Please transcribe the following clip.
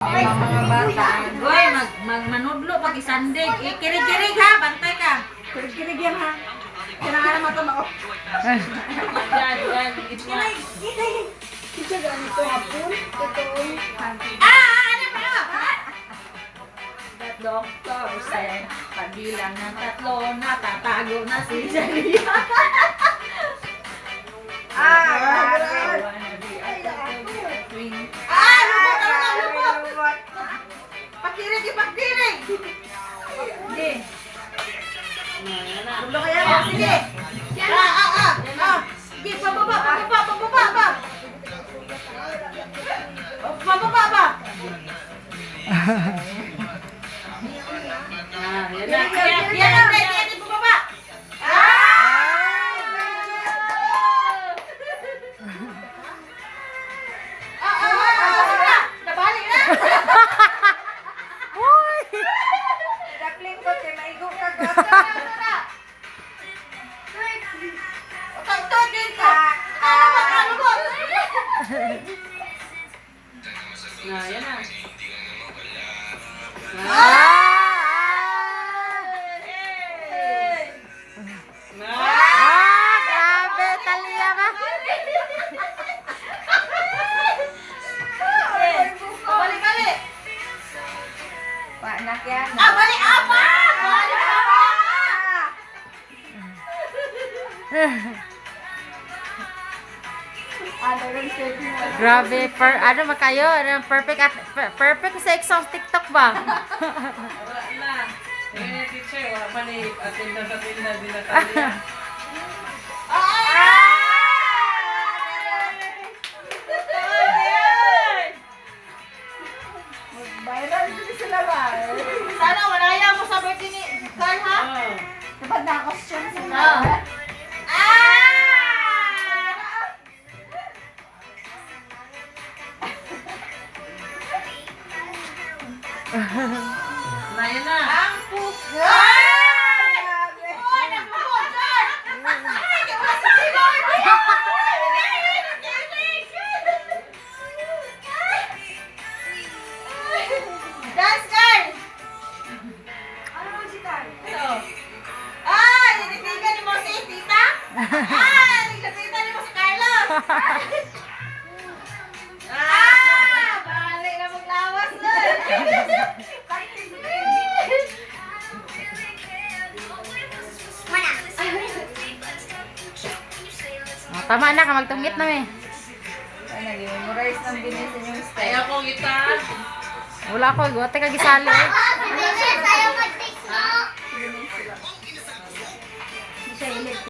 Ay, mga bata. Goy, manudlo pag isandig. Kirig-kirig ha, bantay ka. Kirig-kirig yan ha. Kailangan naman ito ako. Yan. Kirig. Isa ganito hapon. Ano ba yun? Doktor said, pagbilang ng 3, natatago na si Jalia. Lubot! Pakirig! Sige. Tulo kaya mo, sige. Sige, pababa ba? Pababa ba? Yan, pababa. Nabalik na. Dakling ko, maigo ka. Ano ba? Yan na. Grabe, Talia ka. Balik. Anak yan. Balik apa? Grabe, ano ba kayo? Perfect sa exam TikTok ba? Wala na. Ngayon yung teacher, wala pa ni attendance sa tinda din na tayo. Viral din sila ba? Sana walaya mo sa birthday ni Carl ha? Dapat na-costume sila. Yan na. Ang puso! Ay, nagpupunod! Ay, kasi si Lord! Dance, Carl! Ano mo si Carl? Ito. Ay, nilitigan ni mo si Tita? Ay, nilitigan ni mo si Carlos! Balik na maglawas doon! Tama na, magtungit na eh. Ay, nag-memorize ng binisin yung style. Ayaw ko gitar. Wala ko, gote ka gisali eh.